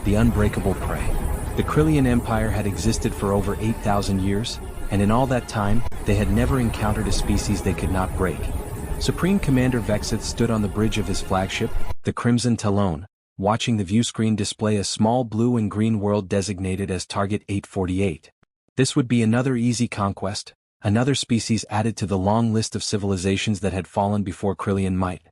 the unbreakable prey. The Krillian Empire had existed for over 8,000 years, and in all that time, they had never encountered a species they could not break. Supreme Commander Vexith stood on the bridge of his flagship, the Crimson Talon, watching the viewscreen display a small blue and green world designated as Target 848. This would be another easy conquest, another species added to the long list of civilizations that had fallen before Krillian might.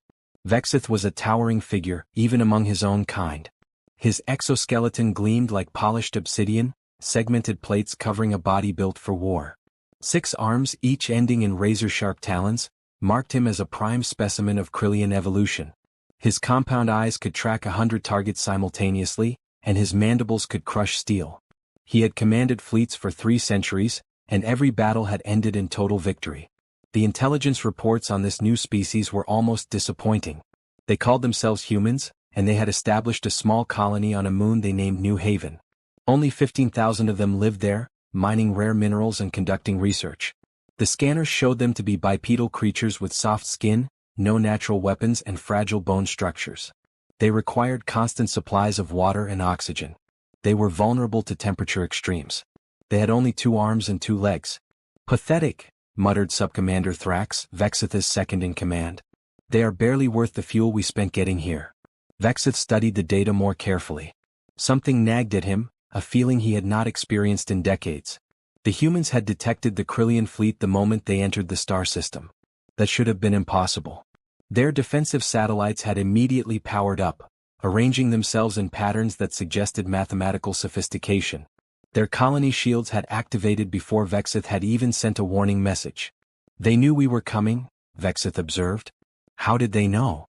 Vexith was a towering figure, even among his own kind. His exoskeleton gleamed like polished obsidian, segmented plates covering a body built for war. 6 arms, each ending in razor-sharp talons, marked him as a prime specimen of Krillian evolution. His compound eyes could track 100 targets simultaneously, and his mandibles could crush steel. He had commanded fleets for 3 centuries, and every battle had ended in total victory. The intelligence reports on this new species were almost disappointing. They called themselves humans, and they had established a small colony on a moon they named New Haven. Only 15,000 of them lived there, mining rare minerals and conducting research. The scanners showed them to be bipedal creatures with soft skin, no natural weapons and fragile bone structures. They required constant supplies of water and oxygen. They were vulnerable to temperature extremes. They had only 2 arms and 2 legs. Pathetic, muttered Subcommander Thrax, Vexith's second-in-command. They are barely worth the fuel we spent getting here. Vexith studied the data more carefully. Something nagged at him, a feeling he had not experienced in decades. The humans had detected the Krillian fleet the moment they entered the star system. That should have been impossible. Their defensive satellites had immediately powered up, arranging themselves in patterns that suggested mathematical sophistication. Their colony shields had activated before Vexith had even sent a warning message. They knew we were coming, Vexith observed. How did they know?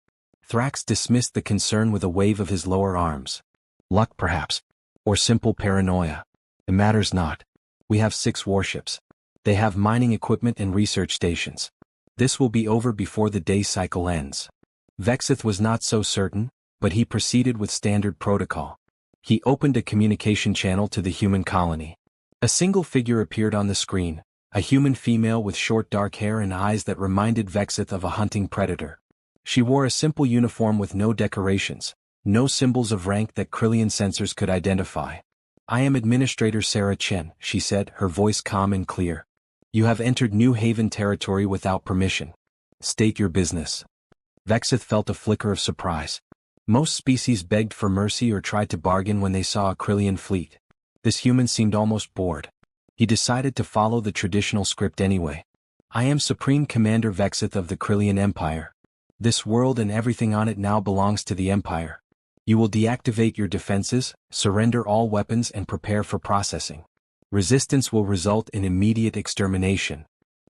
Thrax dismissed the concern with a wave of his lower arms. Luck perhaps. Or simple paranoia. It matters not. We have 6 warships. They have mining equipment and research stations. This will be over before the day cycle ends. Vexith was not so certain, but he proceeded with standard protocol. He opened a communication channel to the human colony. A single figure appeared on the screen, a human female with short dark hair and eyes that reminded Vexith of a hunting predator. She wore a simple uniform with no decorations, no symbols of rank that Krillian sensors could identify. I am Administrator Sarah Chen, she said, her voice calm and clear. You have entered New Haven territory without permission. State your business. Vexith felt a flicker of surprise. Most species begged for mercy or tried to bargain when they saw a Krillian fleet. This human seemed almost bored. He decided to follow the traditional script anyway. I am Supreme Commander Vexith of the Krillian Empire. This world and everything on it now belongs to the Empire. You will deactivate your defenses, surrender all weapons and prepare for processing. Resistance will result in immediate extermination.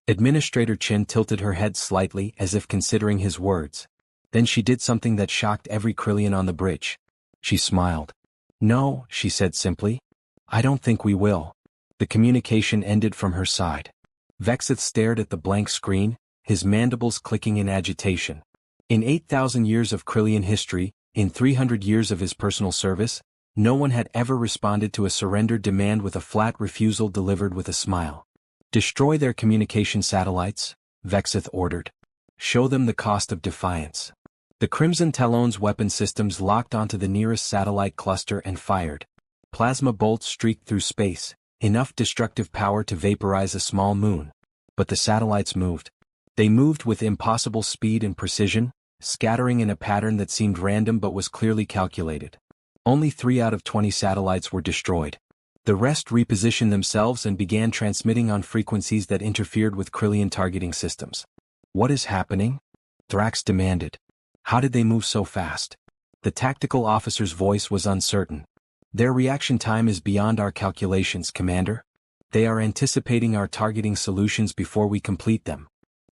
Administrator Chen tilted her head slightly as if considering his words. Then she did something that shocked every Krillian on the bridge. She smiled. No, she said simply. I don't think we will. The communication ended from her side. Vexith stared at the blank screen, his mandibles clicking in agitation. In 8,000 years of Krillian history, in 300 years of his personal service, no one had ever responded to a surrender demand with a flat refusal delivered with a smile. Destroy their communication satellites, Vexith ordered. Show them the cost of defiance. The Crimson Talon's weapon systems locked onto the nearest satellite cluster and fired. Plasma bolts streaked through space, enough destructive power to vaporize a small moon. But the satellites moved. They moved with impossible speed and precision, scattering in a pattern that seemed random but was clearly calculated. Only 3 out of 20 satellites were destroyed. The rest repositioned themselves and began transmitting on frequencies that interfered with Krillian targeting systems. What is happening? Thrax demanded. How did they move so fast? The tactical officer's voice was uncertain. Their reaction time is beyond our calculations, Commander. They are anticipating our targeting solutions before we complete them.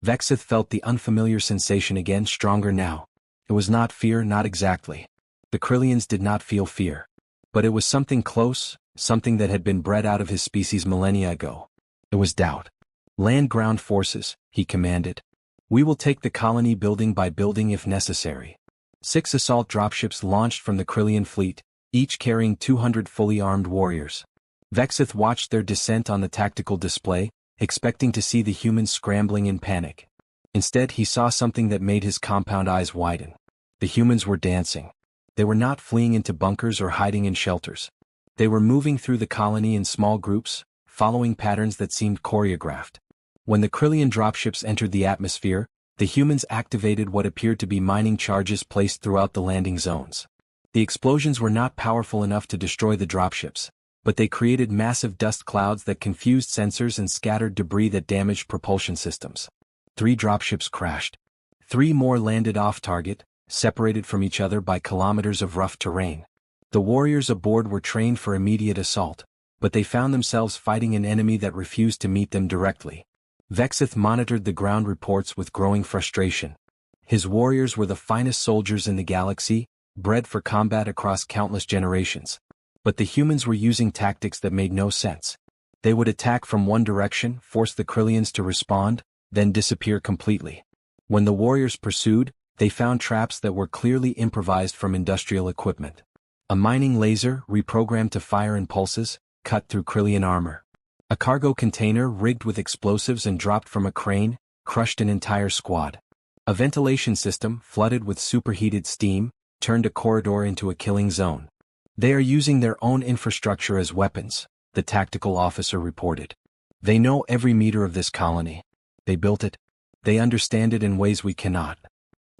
Vexith felt the unfamiliar sensation again, stronger now. It was not fear, not exactly. The Krillians did not feel fear. But it was something close, something that had been bred out of his species millennia ago. It was doubt. Land-ground forces, he commanded. We will take the colony building by building if necessary. 6 assault dropships launched from the Krillian fleet, each carrying 200 fully armed warriors. Vexith watched their descent on the tactical display, expecting to see the humans scrambling in panic. Instead he saw something that made his compound eyes widen. The humans were dancing. They were not fleeing into bunkers or hiding in shelters. They were moving through the colony in small groups, following patterns that seemed choreographed. When the Krillian dropships entered the atmosphere, the humans activated what appeared to be mining charges placed throughout the landing zones. The explosions were not powerful enough to destroy the dropships, but they created massive dust clouds that confused sensors and scattered debris that damaged propulsion systems. 3 dropships crashed. 3 more landed off-target, separated from each other by kilometers of rough terrain. The warriors aboard were trained for immediate assault, but they found themselves fighting an enemy that refused to meet them directly. Vexith monitored the ground reports with growing frustration. His warriors were the finest soldiers in the galaxy, bred for combat across countless generations. But the humans were using tactics that made no sense. They would attack from one direction, force the Krillians to respond, then disappear completely. When the warriors pursued, they found traps that were clearly improvised from industrial equipment. A mining laser, reprogrammed to fire impulses, cut through Krillian armor. A cargo container rigged with explosives and dropped from a crane, crushed an entire squad. A ventilation system, flooded with superheated steam, turned a corridor into a killing zone. They are using their own infrastructure as weapons, the tactical officer reported. They know every meter of this colony. They built it. They understand it in ways we cannot.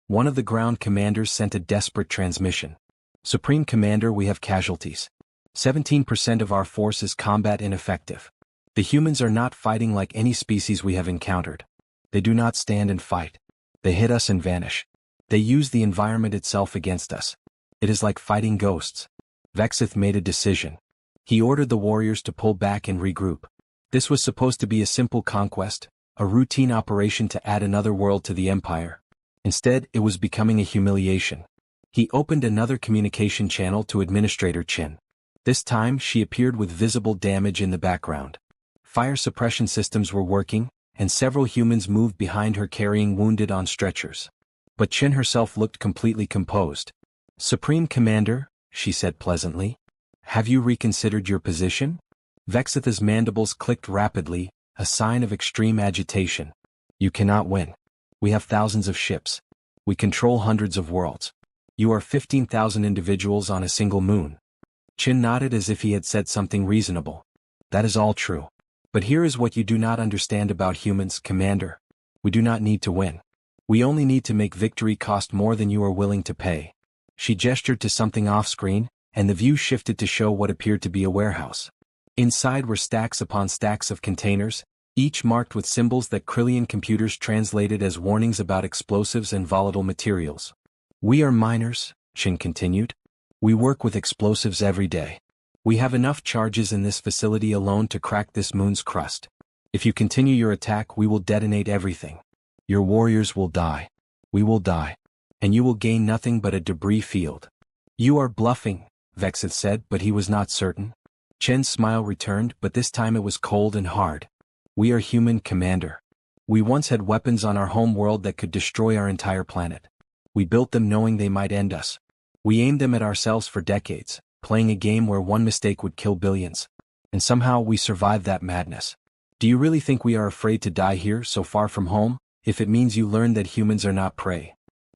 One of the ground commanders sent a desperate transmission. Supreme Commander, we have casualties. 17% of our force is combat ineffective. The humans are not fighting like any species we have encountered. They do not stand and fight. They hit us and vanish. They use the environment itself against us. It is like fighting ghosts. Vexith made a decision. He ordered the warriors to pull back and regroup. This was supposed to be a simple conquest, a routine operation to add another world to the Empire. Instead, it was becoming a humiliation. He opened another communication channel to Administrator Chin. This time, she appeared with visible damage in the background. Fire suppression systems were working, and several humans moved behind her carrying wounded on stretchers. But Chin herself looked completely composed. "Supreme Commander," she said pleasantly, "have you reconsidered your position?" Vexith's mandibles clicked rapidly, a sign of extreme agitation. "You cannot win. We have thousands of ships. We control hundreds of worlds. You are 15,000 individuals on a single moon." Chin nodded as if he had said something reasonable. "That is all true. But here is what you do not understand about humans, Commander. We do not need to win. We only need to make victory cost more than you are willing to pay." She gestured to something off-screen, and the view shifted to show what appeared to be a warehouse. Inside were stacks upon stacks of containers, each marked with symbols that Krillian computers translated as warnings about explosives and volatile materials. "We are miners," Chin continued. "We work with explosives every day. We have enough charges in this facility alone to crack this moon's crust. If you continue your attack, we will detonate everything. Your warriors will die. We will die. And you will gain nothing but a debris field." "You are bluffing," Vexith said, but he was not certain. Chen's smile returned, but this time it was cold and hard. "We are human, Commander. We once had weapons on our home world that could destroy our entire planet. We built them knowing they might end us. We aimed them at ourselves for decades, playing a game where one mistake would kill billions. And somehow we survived that madness. Do you really think we are afraid to die here, so far from home, if it means you learn that humans are not prey?"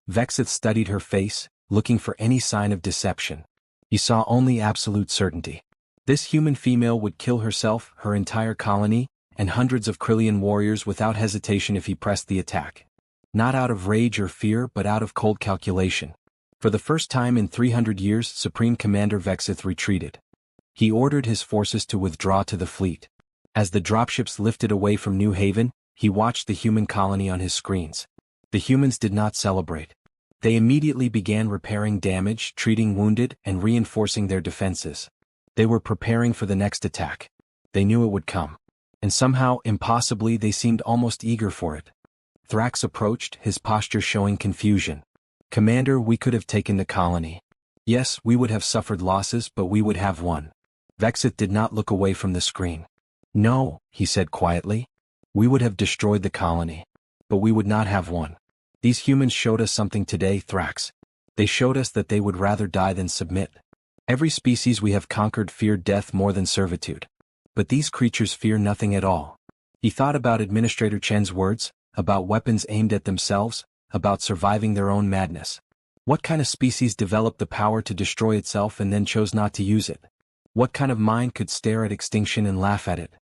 Vexith studied her face, looking for any sign of deception. He saw only absolute certainty. This human female would kill herself, her entire colony, and hundreds of Krillian warriors without hesitation if he pressed the attack. Not out of rage or fear, but out of cold calculation. For the first time in 300 years, Supreme Commander Vexith retreated. He ordered his forces to withdraw to the fleet. As the dropships lifted away from New Haven, he watched the human colony on his screens. The humans did not celebrate. They immediately began repairing damage, treating wounded, and reinforcing their defenses. They were preparing for the next attack. They knew it would come. And somehow, impossibly, they seemed almost eager for it. Thrax approached, his posture showing confusion. "Commander, we could have taken the colony. Yes, we would have suffered losses, but we would have won." Vexith did not look away from the screen. "No," he said quietly. "We would have destroyed the colony. But we would not have won. These humans showed us something today, Thrax. They showed us that they would rather die than submit. Every species we have conquered feared death more than servitude. But these creatures fear nothing at all." He thought about Administrator Chen's words, about weapons aimed at themselves, about surviving their own madness. What kind of species developed the power to destroy itself and then chose not to use it? What kind of mind could stare at extinction and laugh at it?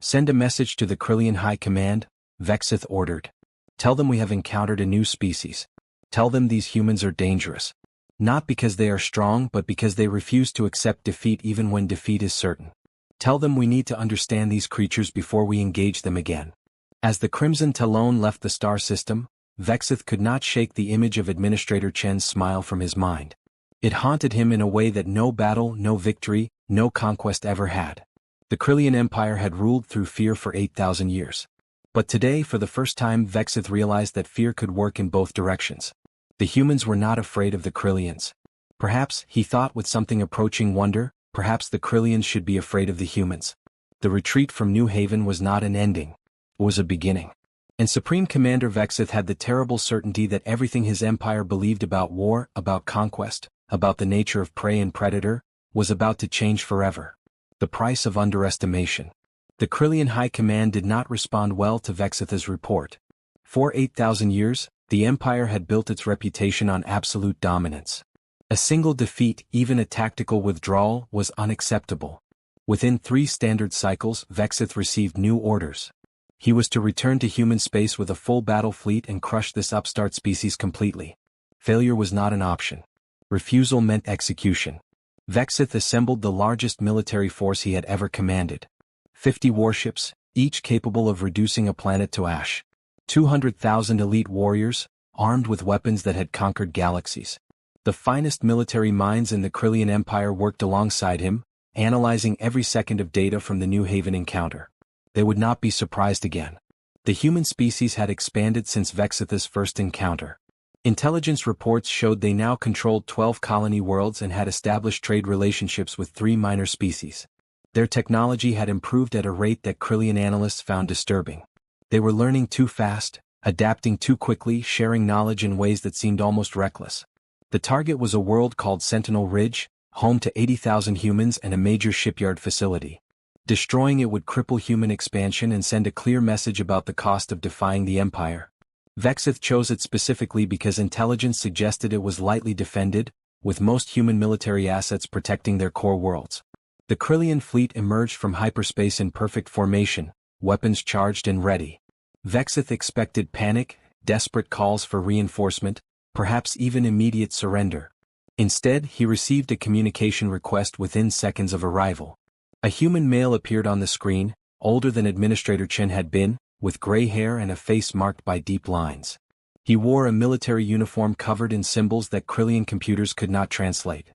Send a message to the Krillian High Command, Vexith ordered. Tell them we have encountered a new species. Tell them these humans are dangerous. Not because they are strong but because they refuse to accept defeat even when defeat is certain. Tell them we need to understand these creatures before we engage them again. As the Crimson Talon left the star system, Vexith could not shake the image of Administrator Chen's smile from his mind. It haunted him in a way that no battle, no victory, no conquest ever had. The Krillian Empire had ruled through fear for 8,000 years. But today, for the first time, Vexith realized that fear could work in both directions. The humans were not afraid of the Krillians. Perhaps, he thought with something approaching wonder, perhaps the Krillians should be afraid of the humans. The retreat from New Haven was not an ending. It was a beginning. And Supreme Commander Vexith had the terrible certainty that everything his empire believed about war, about conquest, about the nature of prey and predator, was about to change forever. The price of underestimation. The Krillian High Command did not respond well to Vexith's report. For 8,000 years, the Empire had built its reputation on absolute dominance. A single defeat, even a tactical withdrawal, was unacceptable. Within 3 standard cycles, Vexith received new orders. He was to return to human space with a full battle fleet and crush this upstart species completely. Failure was not an option. Refusal meant execution. Vexith assembled the largest military force he had ever commanded. 50 warships, each capable of reducing a planet to ash. 200,000 elite warriors, armed with weapons that had conquered galaxies. The finest military minds in the Krillian Empire worked alongside him, analyzing every second of data from the New Haven encounter. They would not be surprised again. The human species had expanded since Vexith's first encounter. Intelligence reports showed they now controlled 12 colony worlds and had established trade relationships with 3 minor species. Their technology had improved at a rate that Krillian analysts found disturbing. They were learning too fast, adapting too quickly, sharing knowledge in ways that seemed almost reckless. The target was a world called Sentinel Ridge, home to 80,000 humans and a major shipyard facility. Destroying it would cripple human expansion and send a clear message about the cost of defying the Empire. Vexith chose it specifically because intelligence suggested it was lightly defended, with most human military assets protecting their core worlds. The Krillian fleet emerged from hyperspace in perfect formation, weapons charged and ready. Vexith expected panic, desperate calls for reinforcement, perhaps even immediate surrender. Instead, he received a communication request within seconds of arrival. A human male appeared on the screen, older than Administrator Chen had been, with gray hair and a face marked by deep lines. He wore a military uniform covered in symbols that Krillian computers could not translate.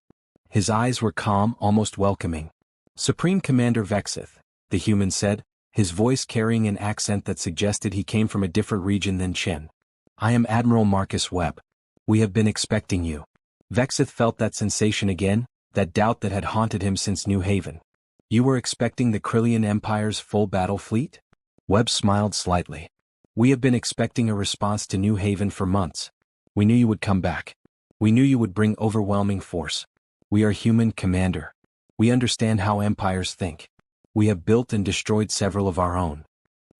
His eyes were calm, almost welcoming. "Supreme Commander Vexith," the human said, his voice carrying an accent that suggested he came from a different region than Chen. "I am Admiral Marcus Webb. We have been expecting you." Vexith felt that sensation again, that doubt that had haunted him since New Haven. "You were expecting the Krillian Empire's full battle fleet?" Webb smiled slightly. "We have been expecting a response to New Haven for months. We knew you would come back. We knew you would bring overwhelming force. We are human, Commander. We understand how empires think. We have built and destroyed several of our own."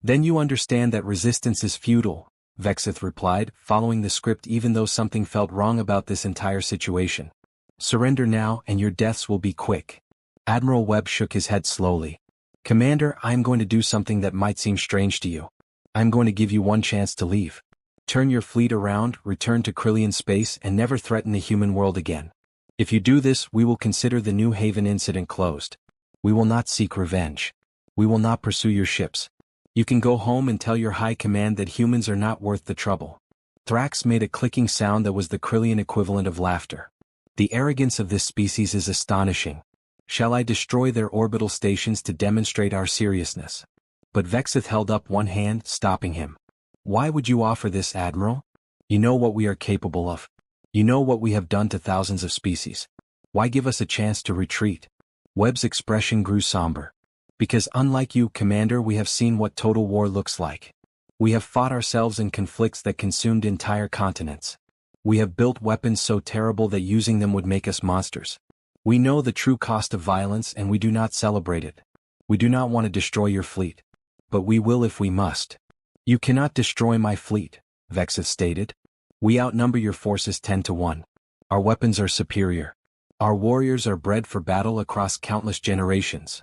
"Then you understand that resistance is futile," Vexith replied, following the script even though something felt wrong about this entire situation. "Surrender now and your deaths will be quick." Admiral Webb shook his head slowly. "Commander, I am going to do something that might seem strange to you. I am going to give you one chance to leave. Turn your fleet around, return to Krillian space and never threaten the human world again. If you do this, we will consider the New Haven incident closed. We will not seek revenge. We will not pursue your ships. You can go home and tell your high command that humans are not worth the trouble." Thrax made a clicking sound that was the Krillian equivalent of laughter. "The arrogance of this species is astonishing. Shall I destroy their orbital stations to demonstrate our seriousness?" But Vexith held up one hand, stopping him. "Why would you offer this, Admiral? You know what we are capable of. You know what we have done to thousands of species. Why give us a chance to retreat?" Webb's expression grew somber. "Because unlike you, Commander, we have seen what total war looks like. We have fought ourselves in conflicts that consumed entire continents. We have built weapons so terrible that using them would make us monsters. We know the true cost of violence and we do not celebrate it. We do not want to destroy your fleet. But we will if we must." "You cannot destroy my fleet," Vexith stated. "We outnumber your forces 10 to 1. Our weapons are superior. Our warriors are bred for battle across countless generations.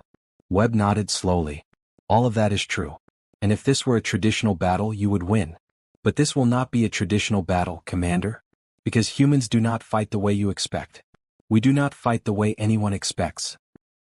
Webb nodded slowly. All of that is true. And if this were a traditional battle, you would win. But this will not be a traditional battle, Commander. Because humans do not fight the way you expect. We do not fight the way anyone expects.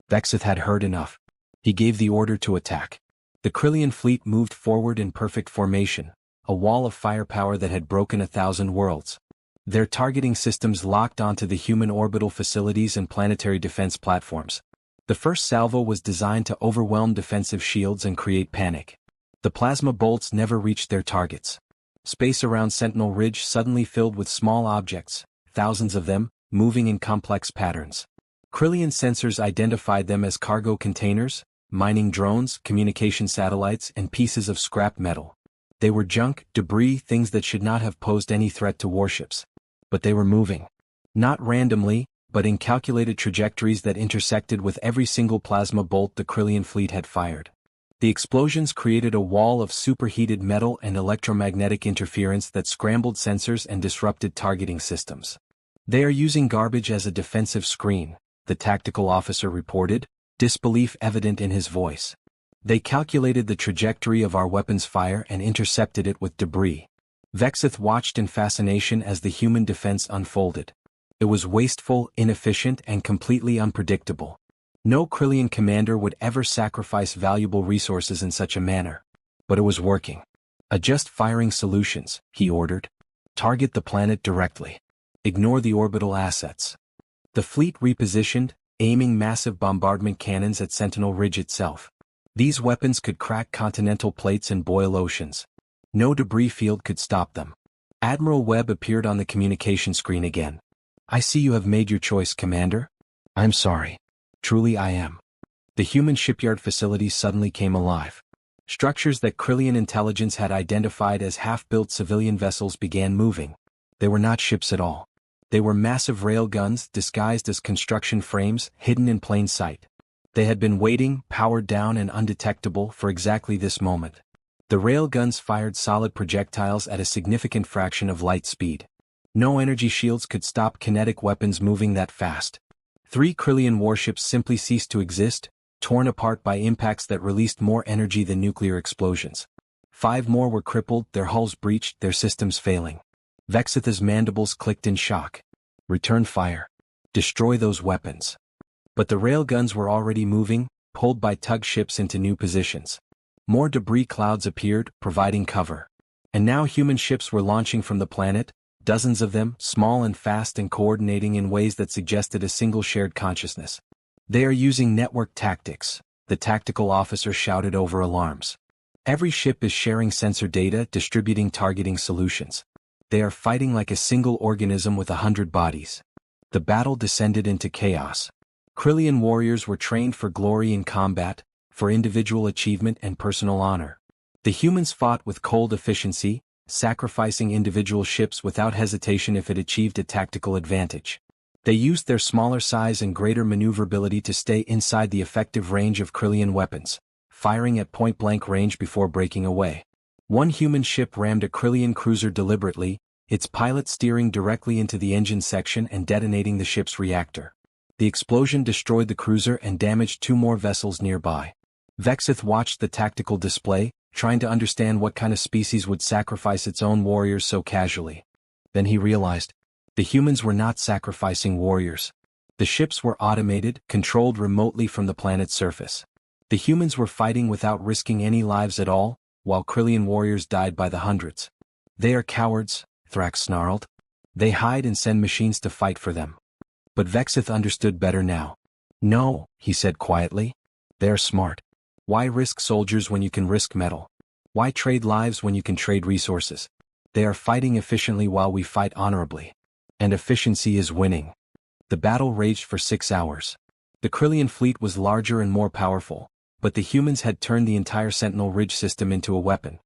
Vexith had heard enough. He gave the order to attack. The Krillian fleet moved forward in perfect formation, a wall of firepower that had broken 1,000 worlds. Their targeting systems locked onto the human orbital facilities and planetary defense platforms. The first salvo was designed to overwhelm defensive shields and create panic. The plasma bolts never reached their targets. Space around Sentinel Ridge suddenly filled with small objects, thousands of them, moving in complex patterns. Krillian sensors identified them as cargo containers, mining drones, communication satellites, and pieces of scrap metal. They were junk, debris, things that should not have posed any threat to warships. But they were moving. Not randomly, but in calculated trajectories that intersected with every single plasma bolt the Krillian fleet had fired. The explosions created a wall of superheated metal and electromagnetic interference that scrambled sensors and disrupted targeting systems. They are using garbage as a defensive screen, the tactical officer reported, disbelief evident in his voice. They calculated the trajectory of our weapons' fire and intercepted it with debris. Vexith watched in fascination as the human defense unfolded. It was wasteful, inefficient, and completely unpredictable. No Krillian commander would ever sacrifice valuable resources in such a manner. But it was working. Adjust firing solutions, he ordered. Target the planet directly. Ignore the orbital assets. The fleet repositioned, aiming massive bombardment cannons at Sentinel Ridge itself. These weapons could crack continental plates and boil oceans. No debris field could stop them. Admiral Webb appeared on the communication screen again. I see you have made your choice, Commander. I'm sorry. Truly I am. The human shipyard facilities suddenly came alive. Structures that Krillian intelligence had identified as half-built civilian vessels began moving. They were not ships at all. They were massive rail guns disguised as construction frames, hidden in plain sight. They had been waiting, powered down and undetectable, for exactly this moment. The rail guns fired solid projectiles at a significant fraction of light speed. No energy shields could stop kinetic weapons moving that fast. 3 Krillian warships simply ceased to exist, torn apart by impacts that released more energy than nuclear explosions. 5 more were crippled, their hulls breached, their systems failing. Vexith's mandibles clicked in shock. Return fire. Destroy those weapons. But the railguns were already moving, pulled by tug ships into new positions. More debris clouds appeared, providing cover. And now human ships were launching from the planet, dozens of them, small and fast and coordinating in ways that suggested a single shared consciousness. They are using network tactics, the tactical officer shouted over alarms. Every ship is sharing sensor data, distributing targeting solutions. They are fighting like a single organism with 100 bodies. The battle descended into chaos. Krillian warriors were trained for glory in combat, for individual achievement and personal honor. The humans fought with cold efficiency, sacrificing individual ships without hesitation if it achieved a tactical advantage. They used their smaller size and greater maneuverability to stay inside the effective range of Krillian weapons, firing at point-blank range before breaking away. One human ship rammed a Krillian cruiser deliberately, its pilot steering directly into the engine section and detonating the ship's reactor. The explosion destroyed the cruiser and damaged 2 more vessels nearby. Vexith watched the tactical display, trying to understand what kind of species would sacrifice its own warriors so casually. Then he realized, the humans were not sacrificing warriors. The ships were automated, controlled remotely from the planet's surface. The humans were fighting without risking any lives at all, while Krillian warriors died by the hundreds. They are cowards, Thrax snarled. They hide and send machines to fight for them. But Vexith understood better now. No, he said quietly. They're smart. Why risk soldiers when you can risk metal? Why trade lives when you can trade resources? They are fighting efficiently while we fight honorably. And efficiency is winning. The battle raged for 6 hours. The Krillian fleet was larger and more powerful, but the humans had turned the entire Sentinel Ridge system into a weapon.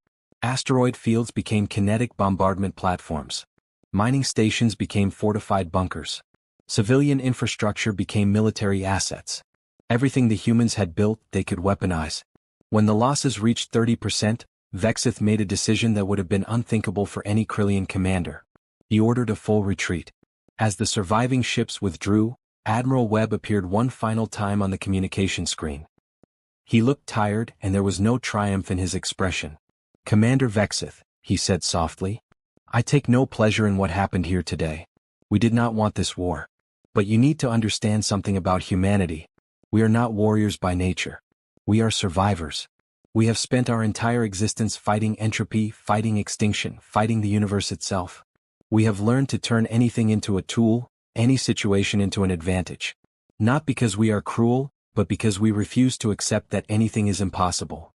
Asteroid fields became kinetic bombardment platforms. Mining stations became fortified bunkers. Civilian infrastructure became military assets. Everything the humans had built, they could weaponize. When the losses reached 30%, Vexith made a decision that would have been unthinkable for any Krillian commander. He ordered a full retreat. As the surviving ships withdrew, Admiral Webb appeared one final time on the communication screen. He looked tired and there was no triumph in his expression. "Commander Vexith," he said softly, "I take no pleasure in what happened here today. We did not want this war. But you need to understand something about humanity. We are not warriors by nature. We are survivors. We have spent our entire existence fighting entropy, fighting extinction, fighting the universe itself. We have learned to turn anything into a tool, any situation into an advantage. Not because we are cruel, but because we refuse to accept that anything is impossible."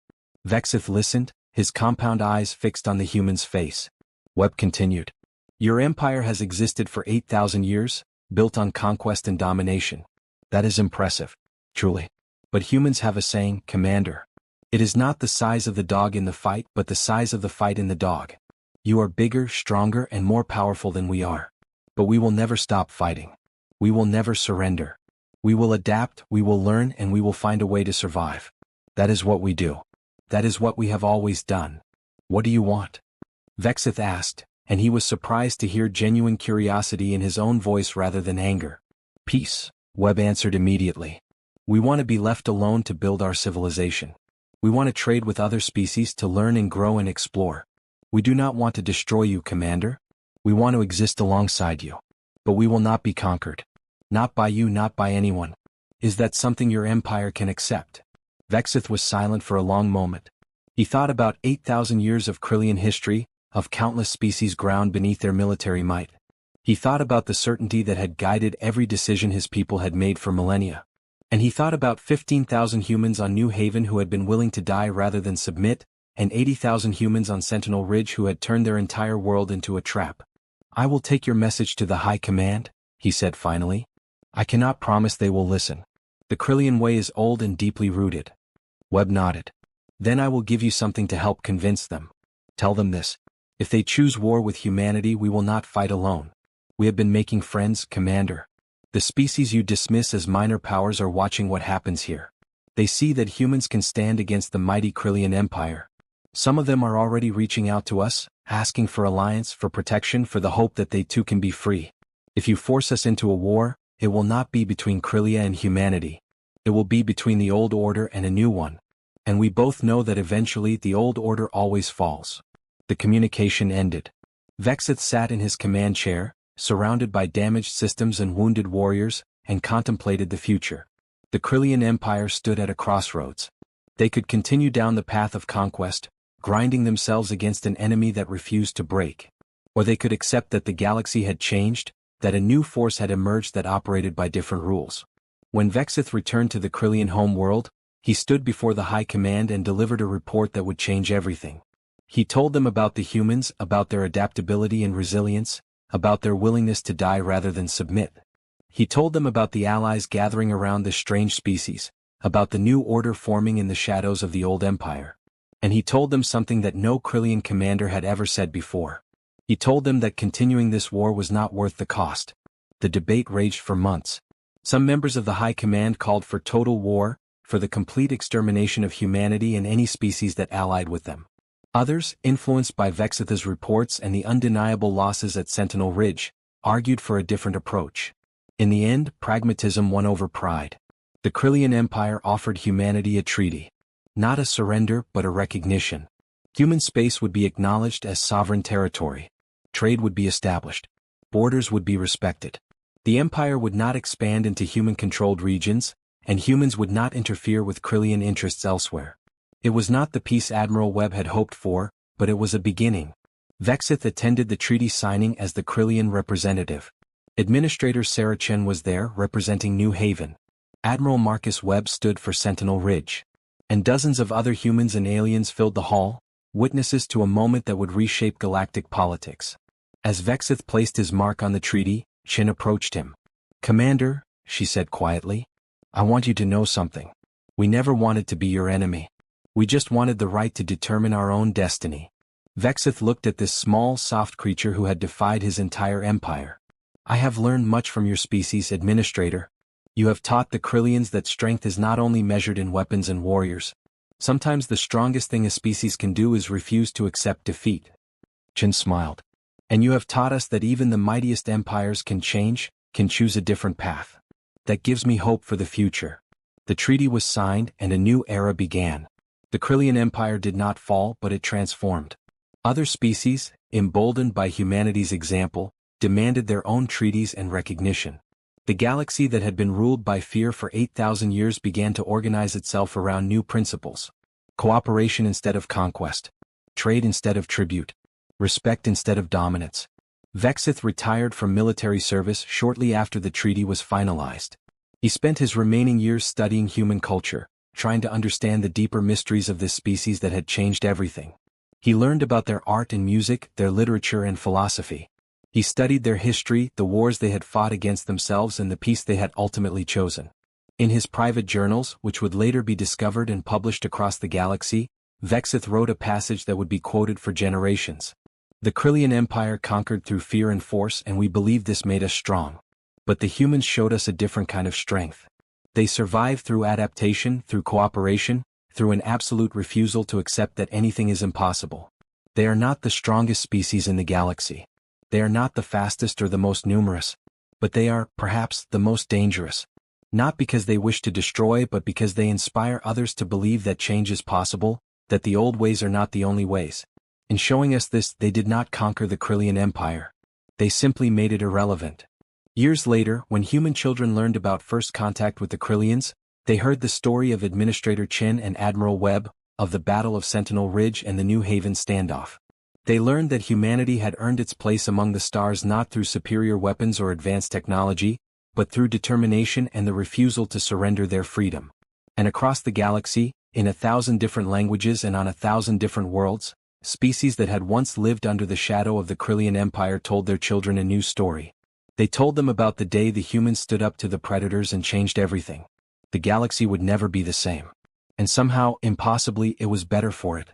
Vexith listened, his compound eyes fixed on the human's face. Webb continued. "Your empire has existed for 8,000 years, built on conquest and domination. That is impressive, truly. But humans have a saying, Commander. It is not the size of the dog in the fight but the size of the fight in the dog. You are bigger, stronger and more powerful than we are. But we will never stop fighting. We will never surrender. We will adapt, we will learn and we will find a way to survive. That is what we do. That is what we have always done. What do you want?" Vexith asked, and he was surprised to hear genuine curiosity in his own voice rather than anger. "Peace," Webb answered immediately. "We want to be left alone to build our civilization. We want to trade with other species to learn and grow and explore. We do not want to destroy you, Commander. We want to exist alongside you. But we will not be conquered. Not by you, not by anyone. Is that something your empire can accept?" Vexith was silent for a long moment. He thought about 8,000 years of Krillian history, of countless species ground beneath their military might. He thought about the certainty that had guided every decision his people had made for millennia. And he thought about 15,000 humans on New Haven who had been willing to die rather than submit, and 80,000 humans on Sentinel Ridge who had turned their entire world into a trap. "I will take your message to the High Command," he said finally. "I cannot promise they will listen. The Krillian way is old and deeply rooted." Webb nodded. "Then I will give you something to help convince them. Tell them this. If they choose war with humanity, we will not fight alone. We have been making friends, Commander. The species you dismiss as minor powers are watching what happens here. They see that humans can stand against the mighty Krillian Empire. Some of them are already reaching out to us, asking for alliance, for protection, for the hope that they too can be free. If you force us into a war, it will not be between Krillia and humanity. It will be between the old order and a new one. And we both know that eventually the old order always falls." The communication ended. Vexith sat in his command chair, surrounded by damaged systems and wounded warriors, and contemplated the future. The Krillian Empire stood at a crossroads. They could continue down the path of conquest, grinding themselves against an enemy that refused to break. Or they could accept that the galaxy had changed, that a new force had emerged that operated by different rules. When Vexith returned to the Krillian home world, he stood before the High Command and delivered a report that would change everything. He told them about the humans, about their adaptability and resilience, about their willingness to die rather than submit. He told them about the allies gathering around this strange species, about the new order forming in the shadows of the old empire. And he told them something that no Krillian commander had ever said before. He told them that continuing this war was not worth the cost. The debate raged for months. Some members of the High Command called for total war, for the complete extermination of humanity and any species that allied with them. Others, influenced by Vexith's reports and the undeniable losses at Sentinel Ridge, argued for a different approach. In the end, pragmatism won over pride. The Krillian Empire offered humanity a treaty. Not a surrender but a recognition. Human space would be acknowledged as sovereign territory. Trade would be established. Borders would be respected. The Empire would not expand into human-controlled regions, and humans would not interfere with Krillian interests elsewhere. It was not the peace Admiral Webb had hoped for, but it was a beginning. Vexith attended the treaty signing as the Krillian representative. Administrator Sarah Chen was there, representing New Haven. Admiral Marcus Webb stood for Sentinel Ridge. And dozens of other humans and aliens filled the hall, witnesses to a moment that would reshape galactic politics. As Vexith placed his mark on the treaty, Chen approached him. "Commander," she said quietly, "I want you to know something. We never wanted to be your enemy. We just wanted the right to determine our own destiny." Vexith looked at this small, soft creature who had defied his entire empire. "I have learned much from your species, Administrator. You have taught the Krillians that strength is not only measured in weapons and warriors. Sometimes the strongest thing a species can do is refuse to accept defeat." Chen smiled. And you have taught us that even the mightiest empires can change, can choose a different path. That gives me hope for the future. The treaty was signed and a new era began. The Krillian Empire did not fall, but it transformed. Other species, emboldened by humanity's example, demanded their own treaties and recognition. The galaxy that had been ruled by fear for 8,000 years began to organize itself around new principles. Cooperation instead of conquest. Trade instead of tribute. Respect instead of dominance. Vexith retired from military service shortly after the treaty was finalized. He spent his remaining years studying human culture, trying to understand the deeper mysteries of this species that had changed everything. He learned about their art and music, their literature and philosophy. He studied their history, the wars they had fought against themselves and the peace they had ultimately chosen. In his private journals, which would later be discovered and published across the galaxy, Vexith wrote a passage that would be quoted for generations. The Krillian Empire conquered through fear and force, and we believe this made us strong. But the humans showed us a different kind of strength. They survived through adaptation, through cooperation, through an absolute refusal to accept that anything is impossible. They are not the strongest species in the galaxy. They are not the fastest or the most numerous. But they are, perhaps, the most dangerous. Not because they wish to destroy, but because they inspire others to believe that change is possible, that the old ways are not the only ways. In showing us this, they did not conquer the Krillian Empire. They simply made it irrelevant. Years later, when human children learned about first contact with the Krillians, they heard the story of Administrator Chin and Admiral Webb, of the Battle of Sentinel Ridge and the New Haven standoff. They learned that humanity had earned its place among the stars not through superior weapons or advanced technology, but through determination and the refusal to surrender their freedom. And across the galaxy, in 1,000 different languages and on 1,000 different worlds, species that had once lived under the shadow of the Krillian Empire told their children a new story. They told them about the day the humans stood up to the predators and changed everything. The galaxy would never be the same. And somehow, impossibly, it was better for it.